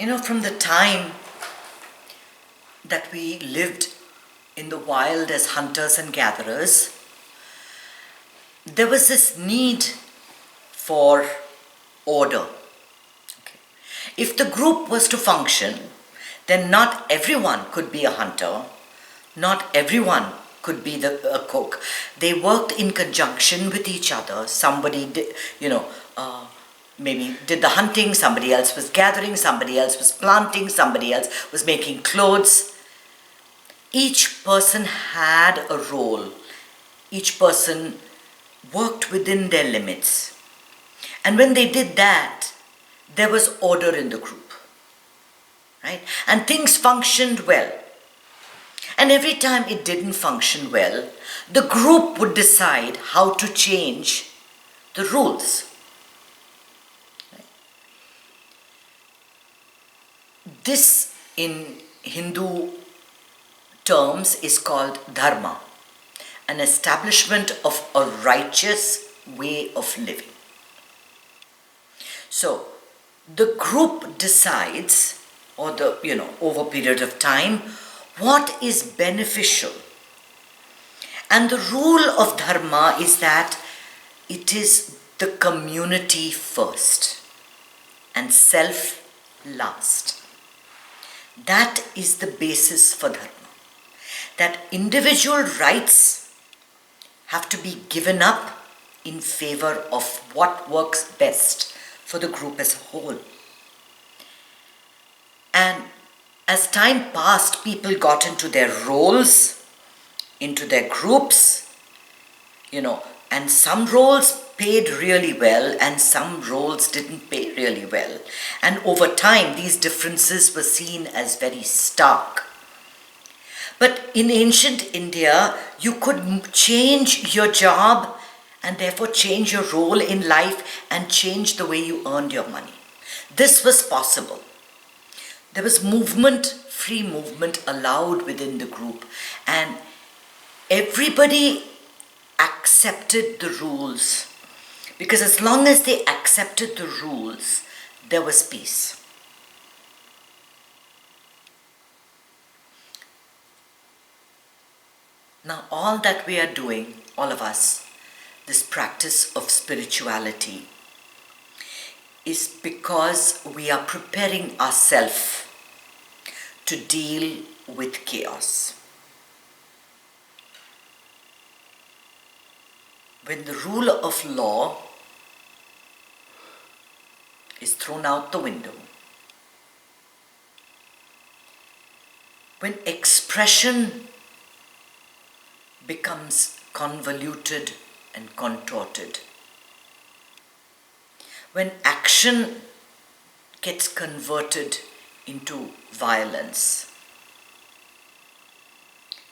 From the time that we lived in the wild as hunters and gatherers, there was this need for order. Okay. If the group was to function, then not everyone could be a hunter, not everyone could be a cook. They worked in conjunction with each other. Somebody did, maybe did the hunting, somebody else was gathering, somebody else was planting, somebody else was making clothes. Each person had a role. Each person worked within their limits. And when they did that, there was order in the group, right? And things functioned well. And every time it didn't function well, the group would decide how to change the rules. This, in Hindu terms, is called Dharma, an establishment of a righteous way of living. So, the group decides, or over a period of time, what is beneficial. And the rule of Dharma is that it is the community first and self last. That is the basis for Dharma. That individual rights have to be given up in favor of what works best for the group as a whole. And as time passed, people got into their roles, into their groups, and some roles paid really well and some roles didn't pay really well. And over time, these differences were seen as very stark. But in ancient India, you could change your job and therefore change your role in life and change the way you earned your money. This was possible. There was movement, free movement allowed within the group, and everybody accepted the rules, because as long as they accepted the rules, there was peace. Now, all that we are doing, all of us, this practice of spirituality, is because we are preparing ourselves to deal with chaos. When the rule of law is thrown out the window, when expression becomes convoluted and contorted, when action gets converted into violence,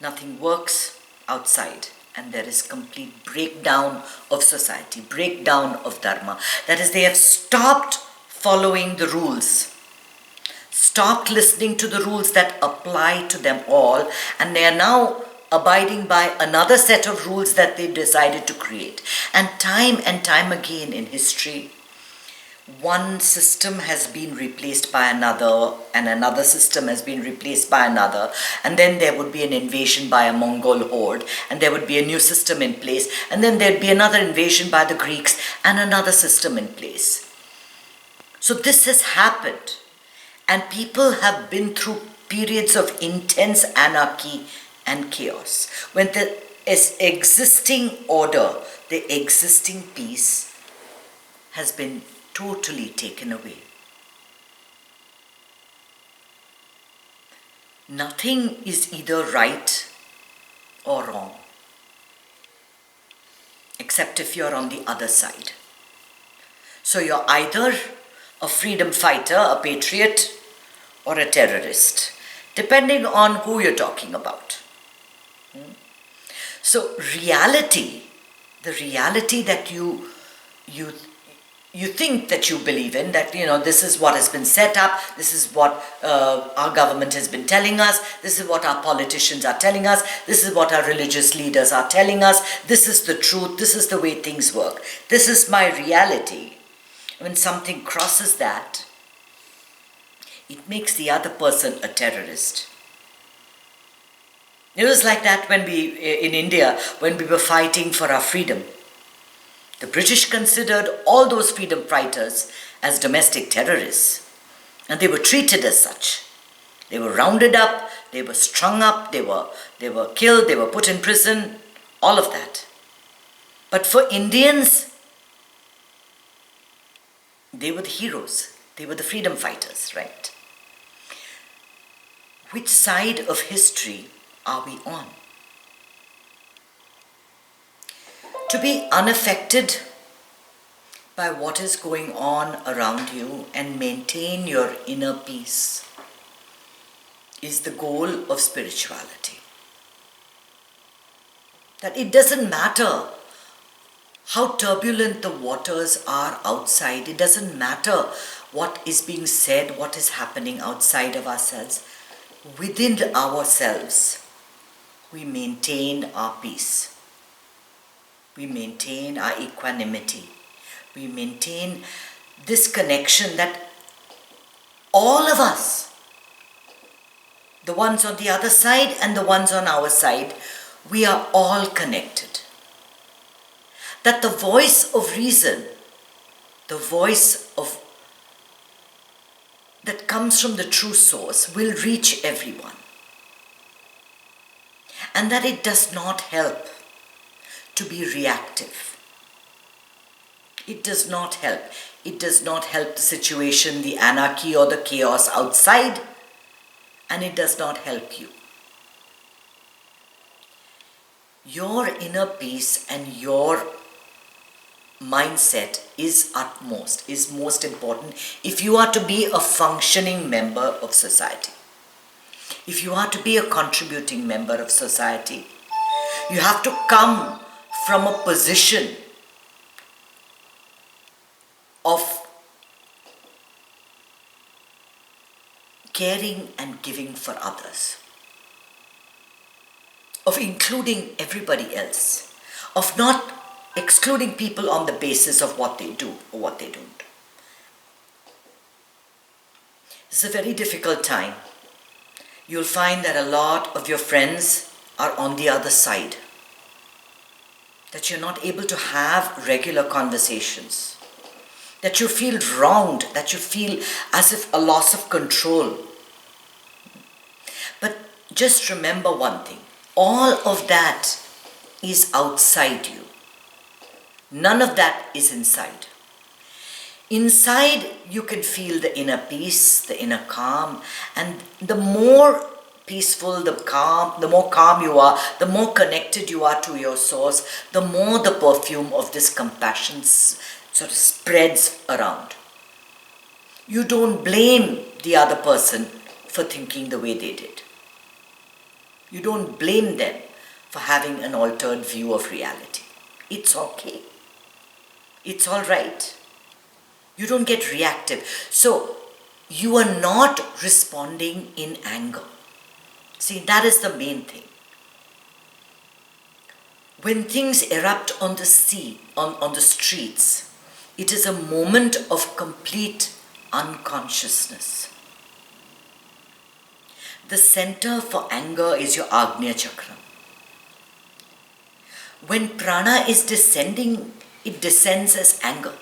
nothing works outside, and there is complete breakdown of society, breakdown of Dharma. That is, they have stopped following the rules, stopped listening to the rules that apply to them all, and they are now abiding by another set of rules that they decided to create. And time again in history, one system has been replaced by another, and another system has been replaced by another, and then there would be an invasion by a Mongol horde, and there would be a new system in place, and then there'd be another invasion by the Greeks, and another system in place. So this has happened, and people have been through periods of intense anarchy and chaos. When the existing order, the existing peace has been totally taken away. Nothing is either right or wrong, except if you're on the other side. So you're either a freedom fighter, a patriot, or a terrorist, depending on who you're talking about. So reality, the reality that you think that you believe in, that this is what has been set up, this is what our government has been telling us, this is what our politicians are telling us, this is what our religious leaders are telling us, this is the truth, this is the way things work, this is my reality. When something crosses that, it makes the other person a terrorist. It was like that in India, when we were fighting for our freedom. The British considered all those freedom fighters as domestic terrorists, and they were treated as such. They were rounded up, they were strung up, they were killed, they were put in prison, all of that. But for Indians, they were the heroes. They were the freedom fighters, right? Which side of history are we on? To be unaffected by what is going on around you and maintain your inner peace is the goal of spirituality. That it doesn't matter how turbulent the waters are outside. It doesn't matter what is being said, what is happening outside of ourselves. Within ourselves, we maintain our peace. We maintain our equanimity. We maintain this connection that all of us, the ones on the other side and the ones on our side, we are all connected. That the voice of reason, the voice that comes from the true source will reach everyone. And that it does not help to be reactive. It does not help. It does not help the situation, the anarchy or the chaos outside, and it does not help you. Your inner peace and your mindset is most important if you are to be a functioning member of society. If you are to be a contributing member of society, you have to come from a position of caring and giving for others, of including everybody else, of not excluding people on the basis of what they do or what they don't. It's a very difficult time. You'll find that a lot of your friends are on the other side, that you're not able to have regular conversations, that you feel wronged, that you feel as if a loss of control. But just remember one thing, all of that is outside you. None of that is inside. Inside, you can feel the inner peace, the inner calm, and the more peaceful, the more calm you are, the more connected you are to your source, the more the perfume of this compassion sort of spreads around. You don't blame the other person for thinking the way they did. You don't blame them for having an altered view of reality. It's okay. It's all right. You don't get reactive. So you are not responding in anger. See, that is the main thing. When things erupt on the streets, it is a moment of complete unconsciousness. The center for anger is your Agnya Chakra. When prana is descending, it descends as anger.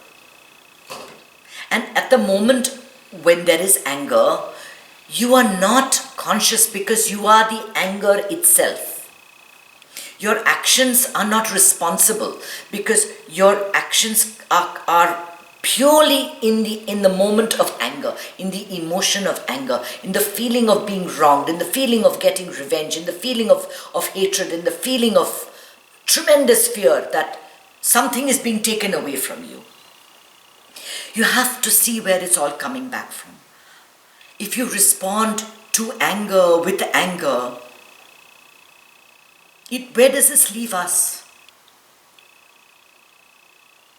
And at the moment when there is anger, you are not conscious because you are the anger itself. Your actions are not responsible because your actions are purely in the moment of anger, in the emotion of anger, in the feeling of being wronged, in the feeling of getting revenge, in the feeling of hatred, in the feeling of tremendous fear that something is being taken away from you. You have to see where it's all coming back from. If you respond to anger with anger, where does this leave us?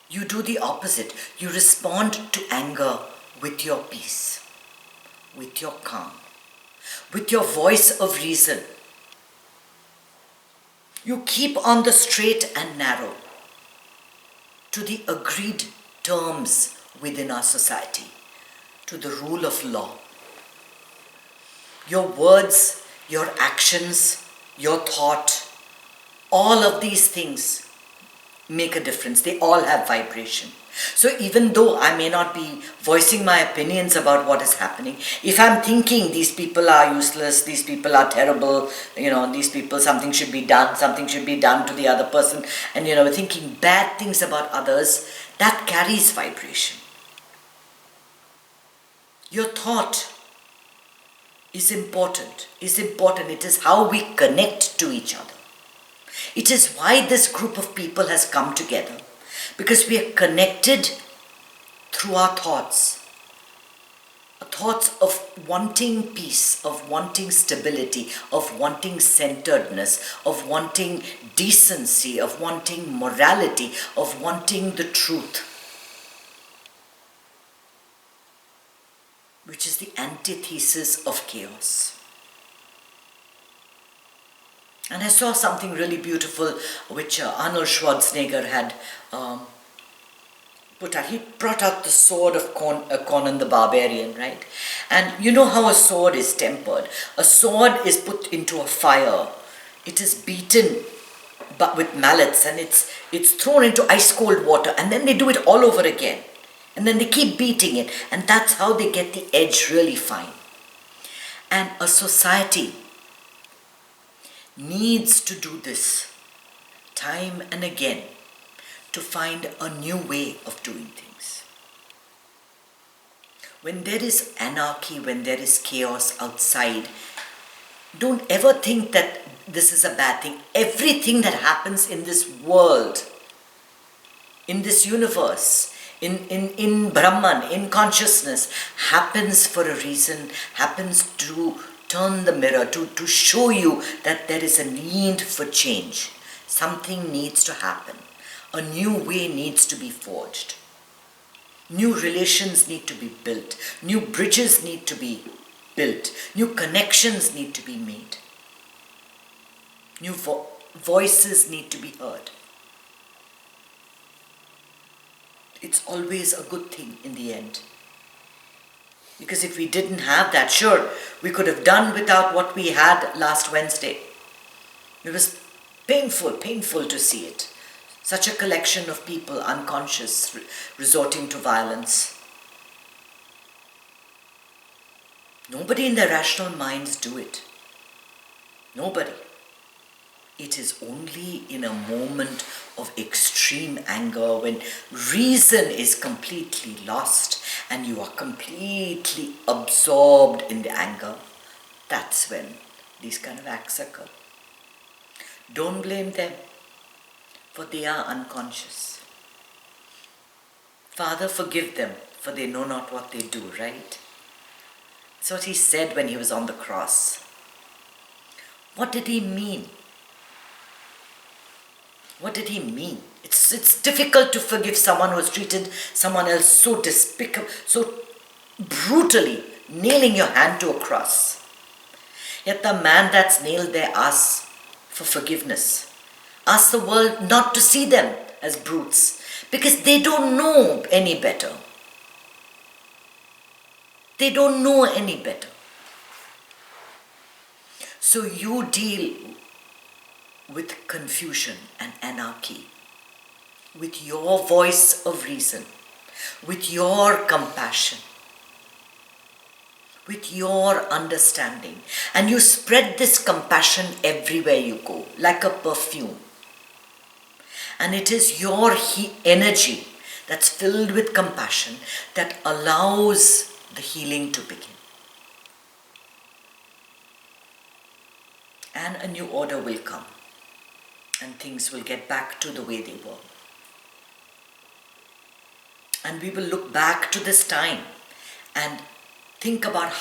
You do the opposite. You respond to anger with your peace, with your calm, with your voice of reason. You keep on the straight and narrow to the agreed terms within our society, to the rule of law. Your words, your actions, your thought, all of these things make a difference. They all have vibration. So even though I may not be voicing my opinions about what is happening, if I'm thinking these people are useless, these people are terrible, these people, something should be done to the other person, and thinking bad things about others, that carries vibration. Your thought is important. It is how we connect to each other. It is why this group of people has come together, because we are connected through our thoughts. Thoughts of wanting peace, of wanting stability, of wanting centeredness, of wanting decency, of wanting morality, of wanting the truth, which is the antithesis of chaos. And I saw something really beautiful which Arnold Schwarzenegger had put out. He brought out the sword of Conan the Barbarian, right? And you know how a sword is tempered. A sword is put into a fire. It is beaten but with mallets, and it's thrown into ice cold water, and then they do it all over again. And then they keep beating it, and that's how they get the edge really fine. And a society needs to do this time and again to find a new way of doing things. When there is anarchy, when there is chaos outside, don't ever think that this is a bad thing. Everything that happens in this world, in this universe, in Brahman, in consciousness, happens for a reason, happens to turn the mirror, to show you that there is a need for change. Something needs to happen. A new way needs to be forged. New relations need to be built. New bridges need to be built. New connections need to be made. New voices need to be heard. It's always a good thing in the end. Because if we didn't have that, sure, we could have done without what we had last Wednesday. It was painful to see it. Such a collection of people unconscious, resorting to violence. Nobody in their rational minds do it. Nobody. It is only in a moment of extreme anger, when reason is completely lost and you are completely absorbed in the anger, that's when these kind of acts occur. Don't blame them, for they are unconscious. Father, forgive them, for they know not what they do, right? That's what he said when he was on the cross. What did he mean? What did he mean? It's difficult to forgive someone who has treated someone else so despicable, so brutally, nailing your hand to a cross. Yet the man that's nailed there asks for forgiveness. Asks the world not to see them as brutes, because they don't know any better. They don't know any better. So you deal with confusion and anarchy, with your voice of reason, with your compassion, with your understanding, and you spread this compassion everywhere you go, like a perfume. And it is your energy that's filled with compassion that allows the healing to begin. And a new order will come. And things will get back to the way they were. And we will look back to this time and think about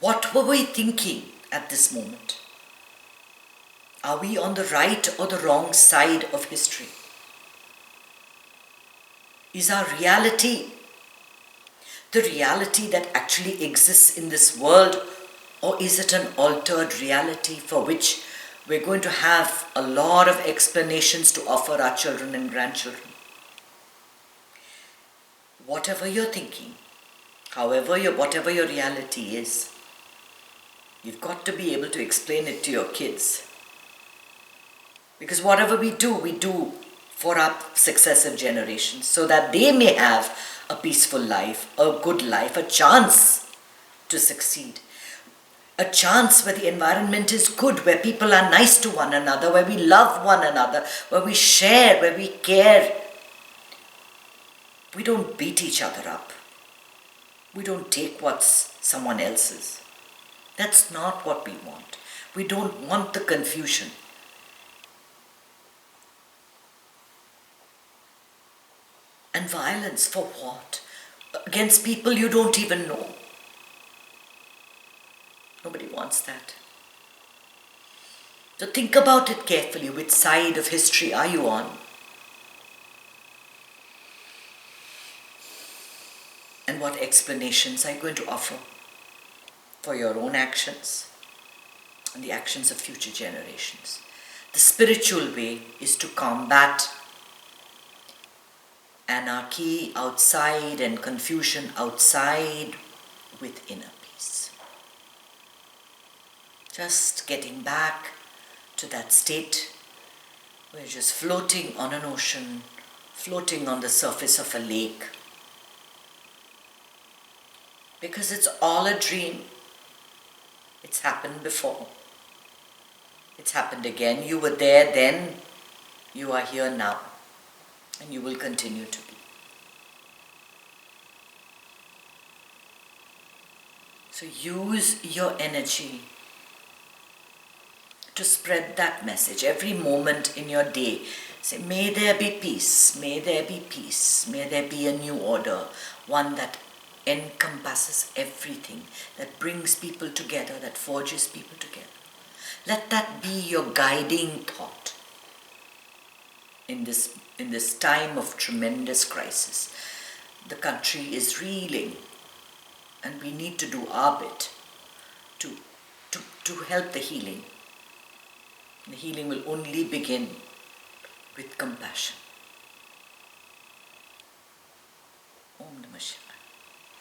what were we thinking at this moment? Are we on the right or the wrong side of history? Is our reality the reality that actually exists in this world, or is it an altered reality for which we're going to have a lot of explanations to offer our children and grandchildren? Whatever you're thinking, whatever your reality is, you've got to be able to explain it to your kids. Because whatever we do for our successive generations, so that they may have a peaceful life, a good life, a chance to succeed. A chance where the environment is good, where people are nice to one another, where we love one another, where we share, where we care. We don't beat each other up. We don't take what's someone else's. That's not what we want. We don't want the confusion. And violence for what? Against people you don't even know. Nobody wants that. So think about it carefully. Which side of history are you on? And what explanations are you going to offer for your own actions and the actions of future generations? The spiritual way is to combat anarchy outside and confusion outside with inner peace. Just getting back to that state where you're just floating on an ocean, floating on the surface of a lake. Because it's all a dream. It's happened before. It's happened again. You were there then. You are here now. And you will continue to be. So use your energy to spread that message every moment in your day. Say, may there be peace, may there be peace, may there be a new order, one that encompasses everything, that brings people together, that forges people together. Let that be your guiding thought in this time of tremendous crisis. The country is reeling, and we need to do our bit to help the healing. The healing will only begin with compassion. Om Namah Shivaya.